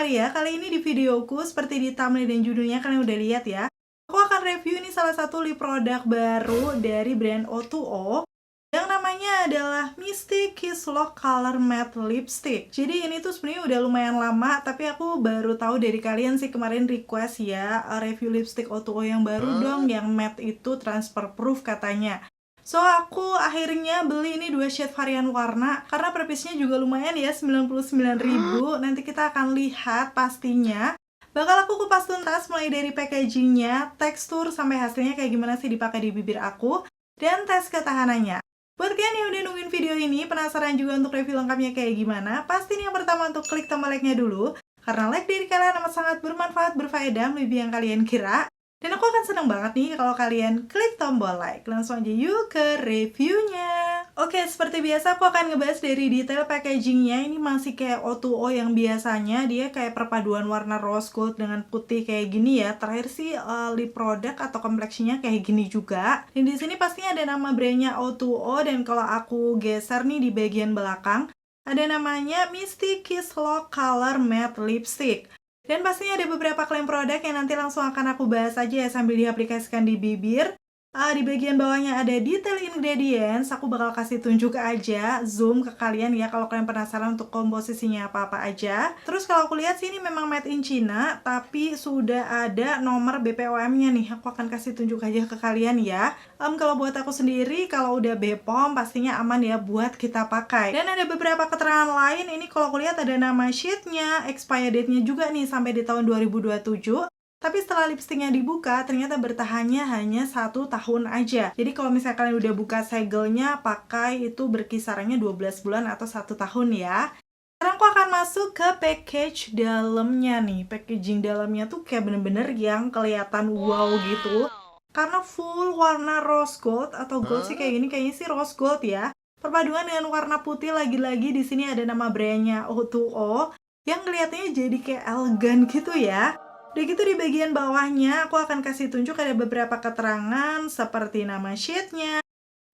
Maria. Kali ini di videoku, seperti di thumbnail dan judulnya kalian udah lihat ya, aku akan review ini salah satu lip produk baru dari brand O2O yang namanya adalah Mystic Kiss Lock Color Matte Lipstick. Jadi ini tuh sebenarnya udah lumayan lama, tapi aku baru tahu dari kalian sih kemarin request ya, review lipstick O2O yang baru dong, yang matte itu transfer proof katanya. So, aku akhirnya beli ini 2 shade varian warna karena per piece-nya juga lumayan ya, 99.000. Nanti kita akan lihat pastinya. Bakal aku kupas tuntas mulai dari packagingnya, tekstur, sampai hasilnya kayak gimana sih dipakai di bibir aku, dan tes ketahanannya. Buat kalian yang udah nungguin video ini, penasaran juga untuk review lengkapnya kayak gimana, pastiin yang pertama untuk klik tombol like-nya dulu, karena like dari kalian amat sangat bermanfaat, berfaedah, lebih yang kalian kira. Dan aku akan seneng banget nih kalau kalian klik tombol like. Langsung aja yuk ke reviewnya. Oke, seperti biasa aku akan ngebahas dari detail packagingnya. Ini masih kayak O2O yang biasanya. Dia kayak perpaduan warna rose gold dengan putih kayak gini ya. Terakhir sih lip product atau kompleksinya kayak gini juga. Dan di sini pastinya ada nama brandnya O2O. Dan kalau aku geser nih di bagian belakang, ada namanya Mystic Kiss Lock Color Matte Lipstick. Dan pastinya ada beberapa klaim produk yang nanti langsung akan aku bahas aja ya sambil diaplikasikan di bibir. Di bagian bawahnya ada detail ingredients, aku bakal kasih tunjuk aja, zoom ke kalian ya kalau kalian penasaran untuk komposisinya apa-apa aja. Terus kalau aku lihat sih ini memang made in China, tapi sudah ada nomor BPOM-nya nih, aku akan kasih tunjuk aja ke kalian ya. Kalau buat aku sendiri, kalau udah BPOM pastinya aman ya buat kita pakai. Dan ada beberapa keterangan lain, ini kalau aku lihat ada nama shade-nya, expired date-nya juga nih sampai di tahun 2027. Tapi setelah lipsticknya dibuka, ternyata bertahannya hanya 1 tahun aja. Jadi kalau misalnya kalian udah buka segelnya, pakai itu berkisarannya 12 bulan atau 1 tahun ya. Sekarang aku akan masuk ke package dalamnya nih. Packaging dalamnya tuh kayak bener-bener yang kelihatan wow gitu. Karena full warna rose gold atau gold sih kayak gini, kayaknya sih rose gold ya. Perpaduan dengan warna putih, lagi-lagi di sini ada nama brandnya O2O yang kelihatannya jadi kayak elegan gitu ya. Udah gitu di bagian bawahnya aku akan kasih tunjuk ada beberapa keterangan seperti nama shade-nya,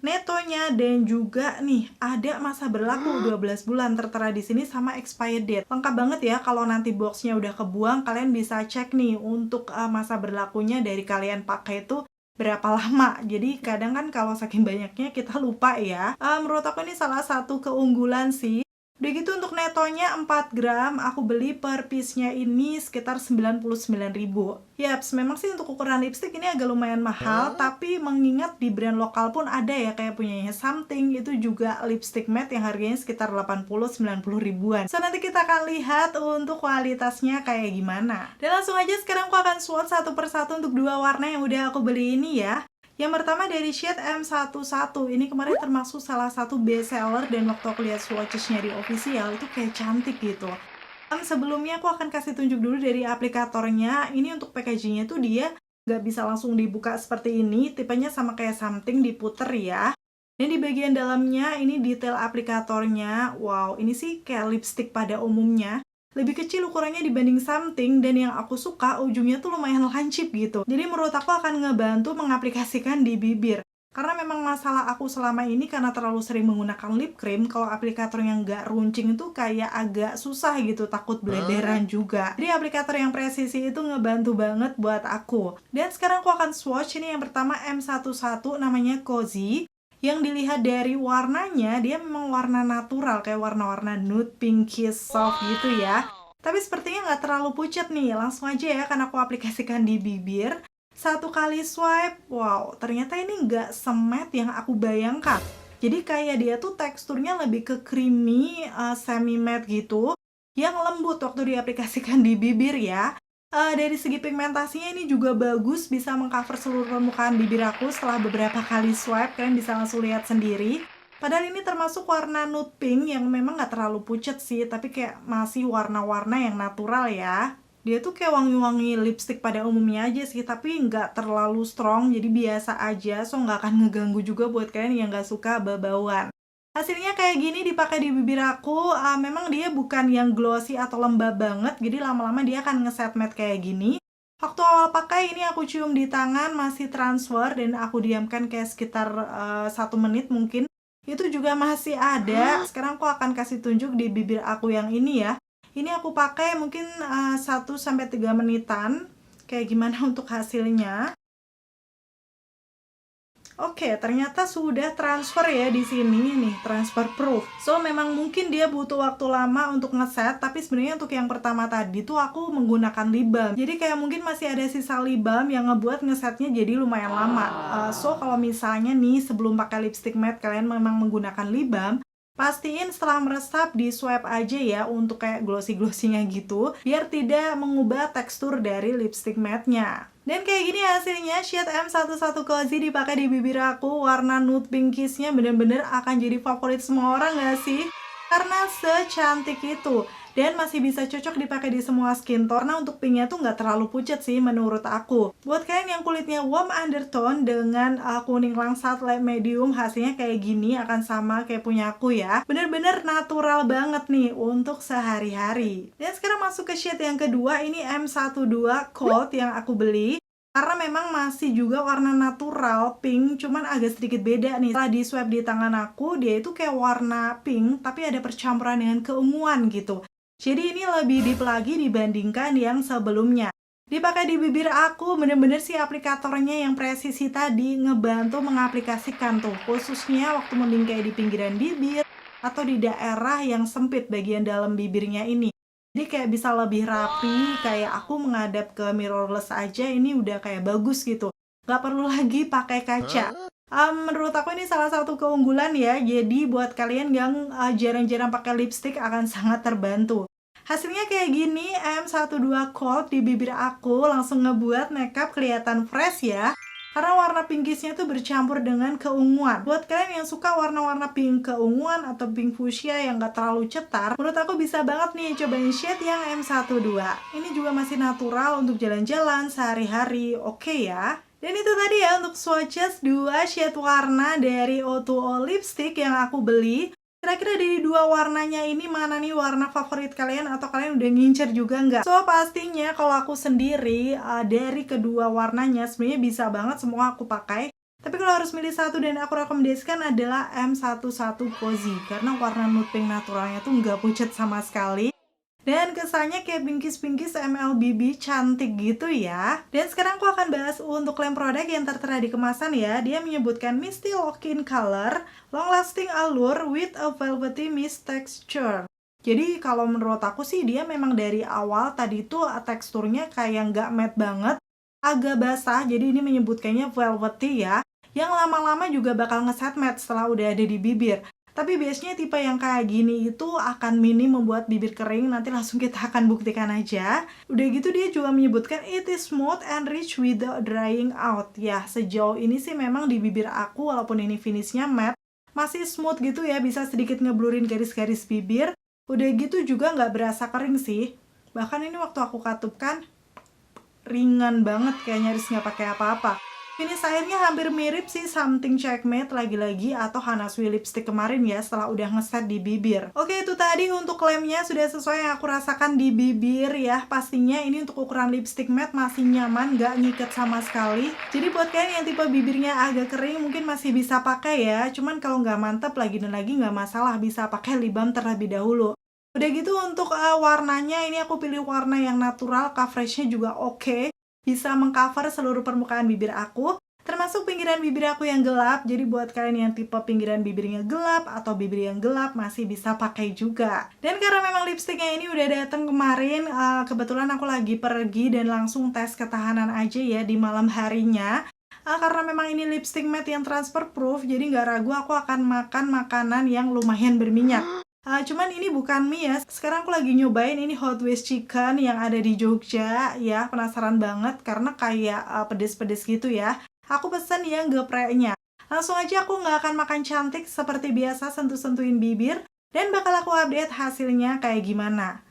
netonya, dan juga nih ada masa berlaku 12 bulan tertera di sini sama expired date. Lengkap banget ya, kalau nanti boxnya udah kebuang kalian bisa cek nih untuk masa berlakunya dari kalian pakai itu berapa lama. Jadi kadang kan kalau saking banyaknya kita lupa ya. Menurut aku ini salah satu keunggulan sih. Udah gitu untuk netonya 4 gram, aku beli per piece-nya ini sekitar 99.000. Yaps, memang sih untuk ukuran lipstick ini agak lumayan mahal, tapi mengingat di brand lokal pun ada ya, kayak punyanya Something, itu juga lipstick matte yang harganya sekitar 80-90 ribuan. So, nanti kita akan lihat untuk kualitasnya kayak gimana. Dan langsung aja sekarang aku akan swatch satu persatu untuk 2 warna yang udah aku beli ini ya. Yang pertama dari shade M11, ini kemarin termasuk salah satu best seller dan waktu aku lihat swatches-nya di official itu kayak cantik gitu. Sebelumnya aku akan kasih tunjuk dulu dari aplikatornya. Ini untuk packagingnya tuh dia nggak bisa langsung dibuka seperti ini, tipenya sama kayak Something, diputer ya. Dan di bagian dalamnya ini detail aplikatornya, wow ini sih kayak lipstick pada umumnya. Lebih kecil ukurannya dibanding Something, dan yang aku suka ujungnya tuh lumayan lancip gitu. Jadi menurut aku akan ngebantu mengaplikasikan di bibir. Karena memang masalah aku selama ini karena terlalu sering menggunakan lip cream, kalau aplikator yang nggak runcing itu kayak agak susah gitu, takut blederan juga. Jadi aplikator yang presisi itu ngebantu banget buat aku. Dan sekarang aku akan swatch ini yang pertama M11 namanya Cozy. Yang dilihat dari warnanya, dia memang warna natural, kayak warna-warna nude, pinkish, soft gitu ya. Tapi sepertinya nggak terlalu pucat nih, langsung aja ya, karena aku aplikasikan di bibir. 1 kali swipe, wow, ternyata ini nggak se-matte yang aku bayangkan. Jadi kayak dia tuh teksturnya lebih ke creamy, semi-matte gitu, yang lembut waktu diaplikasikan di bibir ya. Dari segi pigmentasinya ini juga bagus, bisa mengcover seluruh permukaan bibir aku setelah beberapa kali swipe, kalian bisa langsung lihat sendiri. Padahal ini termasuk warna nude pink yang memang nggak terlalu pucat sih, tapi kayak masih warna-warna yang natural ya. Dia tuh kayak wangi-wangi lipstick pada umumnya aja sih, tapi nggak terlalu strong, jadi biasa aja, so nggak akan ngeganggu juga buat kalian yang nggak suka bau-bauan. Hasilnya kayak gini dipakai di bibir aku, memang dia bukan yang glossy atau lembab banget, jadi lama-lama dia akan ngeset matte kayak gini. Waktu awal pakai ini aku cium di tangan masih transfer dan aku diamkan kayak sekitar 1 menit mungkin. Itu juga masih ada. Sekarang aku akan kasih tunjuk di bibir aku yang ini ya. Ini aku pakai mungkin 1-3 menitan. Kayak gimana untuk hasilnya? Oke, ternyata sudah transfer ya di sini nih, transfer proof. So, memang mungkin dia butuh waktu lama untuk ngeset, tapi sebenarnya untuk yang pertama tadi tuh aku menggunakan lip balm. Jadi kayak mungkin masih ada sisa lip balm yang ngebuat ngesetnya jadi lumayan lama. So, kalau misalnya nih sebelum pakai lipstick matte kalian memang menggunakan lip balm, pastiin setelah meresap di swipe aja ya untuk kayak glossy-glossy-nya gitu, biar tidak mengubah tekstur dari lipstick matte-nya. Dan kayak gini hasilnya, shade M11 Cozy dipakai di bibir aku, warna nude pinkish-nya bener-bener akan jadi favorit semua orang gak sih? Karena secantik itu. Dan masih bisa cocok dipakai di semua skin tone. Nah untuk pinknya tuh nggak terlalu pucat sih menurut aku. Buat kalian yang kulitnya warm undertone dengan kuning langsat light medium, hasilnya kayak gini akan sama kayak punya aku ya. Bener-bener natural banget nih untuk sehari-hari. Dan sekarang masuk ke shade yang kedua, ini M12 Cold yang aku beli. Karena memang masih juga warna natural pink, cuman agak sedikit beda nih. Setelah di swipe di tangan aku, dia itu kayak warna pink, tapi ada percampuran dengan keunguan gitu. Jadi ini lebih deep lagi dibandingkan yang sebelumnya. Dipakai di bibir aku, bener-bener sih aplikatornya yang presisi tadi ngebantu mengaplikasikan tuh, khususnya waktu melingkai di pinggiran bibir atau di daerah yang sempit bagian dalam bibirnya ini. Jadi kayak bisa lebih rapi, kayak aku menghadap ke mirrorless aja ini udah kayak bagus gitu. Gak perlu lagi pakai kaca. Menurut aku ini salah satu keunggulan ya, jadi buat kalian yang jarang-jarang pakai lipstick akan sangat terbantu. Hasilnya kayak gini, M12 Cold di bibir aku langsung ngebuat makeup kelihatan fresh ya. Karena warna pinkisnya tuh bercampur dengan keunguan. Buat kalian yang suka warna-warna pink keunguan atau pink fuchsia yang gak terlalu cetar, menurut aku bisa banget nih cobain shade yang M12. Ini juga masih natural untuk jalan-jalan sehari-hari, oke ya. Dan itu tadi ya untuk swatches 2 shade warna dari O2O lipstick yang aku beli. Kira-kira dari dua warnanya ini mana nih warna favorit kalian atau kalian udah ngincer juga nggak? So pastinya kalau aku sendiri dari kedua warnanya sebenarnya bisa banget semua aku pakai. Tapi kalau harus milih satu dan aku rekomendasikan adalah M11 Cozy karena warna nude pink naturalnya tuh nggak pucat sama sekali. Dan kesannya kayak pinkish-pinkish MLBB cantik gitu ya. Dan sekarang aku akan bahas untuk klaim produk yang tertera di kemasan ya. Dia menyebutkan Misty Lock-in Color, Long Lasting Allure with a Velvety Mist Texture. Jadi kalau menurut aku sih dia memang dari awal tadi tuh teksturnya kayak nggak matte banget, agak basah. Jadi ini menyebutkannya velvety ya. Yang lama-lama juga bakal ngeset matte setelah udah ada di bibir. Tapi biasanya tipe yang kayak gini itu akan minim membuat bibir kering, nanti langsung kita akan buktikan aja. Udah gitu dia juga menyebutkan it is smooth and rich without drying out. Ya, sejauh ini sih memang di bibir aku walaupun ini finishnya matte, masih smooth gitu ya, bisa sedikit ngeblurin garis-garis bibir. Udah gitu juga nggak berasa kering sih. Bahkan ini waktu aku katupkan, ringan banget kayak nyaris nggak pakai apa-apa. Finish akhirnya hampir mirip sih Something Checkmate lagi-lagi atau Hana Sui lipstick kemarin ya setelah udah ngeset di bibir. Oke, itu tadi untuk klaimnya sudah sesuai yang aku rasakan di bibir ya. Pastinya ini untuk ukuran lipstick matte masih nyaman, gak ngikat sama sekali. Jadi buat kalian yang tipe bibirnya agak kering mungkin masih bisa pakai ya. Cuman kalau nggak mantep lagi dan lagi nggak masalah, bisa pakai lip balm terlebih dahulu. Udah gitu untuk warnanya ini aku pilih warna yang natural, coveragenya juga oke. Bisa mengcover seluruh permukaan bibir aku, termasuk pinggiran bibir aku yang gelap. Jadi buat kalian yang tipe pinggiran bibirnya gelap atau bibir yang gelap masih bisa pakai juga. Dan karena memang lipstiknya ini udah datang kemarin, kebetulan aku lagi pergi dan langsung tes ketahanan aja ya di malam harinya. Karena memang ini lipstick matte yang transfer proof, jadi nggak ragu aku akan makan makanan yang lumayan berminyak. Cuman ini bukan mie ya, sekarang aku lagi nyobain ini Hot Wheels Chicken yang ada di Jogja ya, penasaran banget karena kayak pedes-pedes gitu ya. Aku pesen yang gepreknya. Langsung aja aku nggak akan makan cantik seperti biasa, sentuh-sentuhin bibir, dan bakal aku update hasilnya kayak gimana.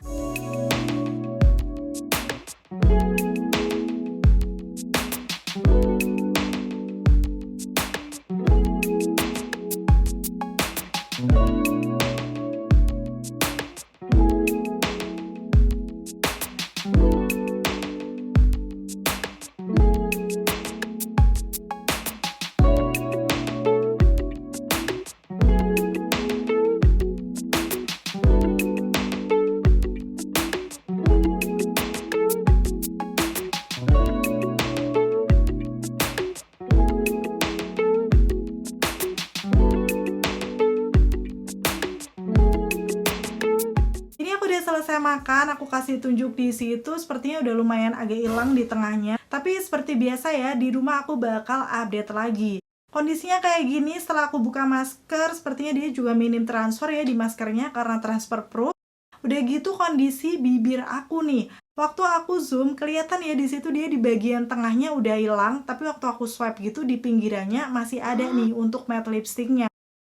selesai makan, aku kasih tunjuk di situ, sepertinya udah lumayan agak hilang di tengahnya. Tapi seperti biasa ya, di rumah aku bakal update lagi. Kondisinya kayak gini setelah aku buka masker, sepertinya dia juga minim transfer ya di maskernya karena transfer pro. Udah gitu kondisi bibir aku nih. Waktu aku zoom, kelihatan ya di situ dia di bagian tengahnya udah hilang, tapi waktu aku swipe gitu di pinggirannya masih ada nih untuk matte lipsticknya.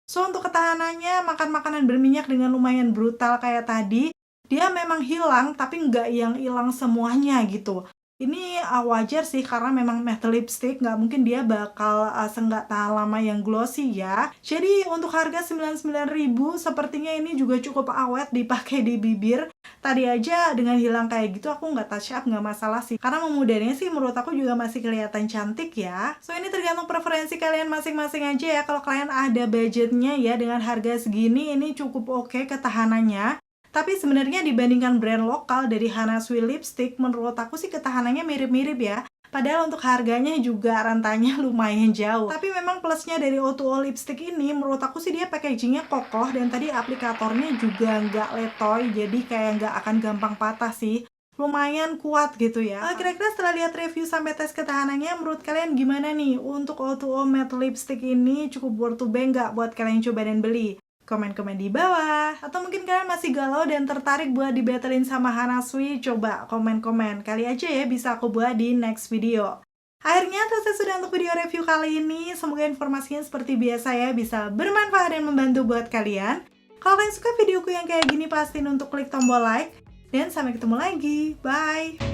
So, untuk ketahanannya, makan makanan berminyak dengan lumayan brutal kayak tadi, dia memang hilang, tapi nggak yang hilang semuanya gitu. Ini wajar sih, karena memang matte lipstick, nggak mungkin dia bakal seenggak tahan lama yang glossy ya. Jadi, untuk harga 99.000, sepertinya ini juga cukup awet dipakai di bibir. Tadi aja dengan hilang kayak gitu, aku nggak touch up, nggak masalah sih. Karena memudahnya sih, menurut aku juga masih kelihatan cantik ya. So, ini tergantung preferensi kalian masing-masing aja ya. Kalau kalian ada budgetnya ya, dengan harga segini, ini cukup oke ketahanannya. Tapi sebenarnya dibandingkan brand lokal dari Hana Sui Lipstick, menurut aku sih ketahanannya mirip-mirip ya. Padahal untuk harganya juga rantanya lumayan jauh. Tapi memang plusnya dari O2O lipstick ini, menurut aku sih dia packagingnya kokoh, dan tadi aplikatornya juga nggak letoy, jadi kayak nggak akan gampang patah sih. Lumayan kuat gitu ya. Kira-kira setelah lihat review sampai tes ketahanannya, menurut kalian gimana nih? Untuk O2O matte lipstick ini cukup worth to buy nggak buat kalian coba dan beli? Komen-komen di bawah. Atau mungkin kalian masih galau dan tertarik buat dibattlein sama Hana Sui? Coba komen-komen. Kali aja ya bisa aku buat di next video. Akhirnya selesai sudah untuk video review kali ini. Semoga informasinya seperti biasa ya bisa bermanfaat dan membantu buat kalian. Kalau kalian suka videoku yang kayak gini, pastiin untuk klik tombol like. Dan sampai ketemu lagi. Bye!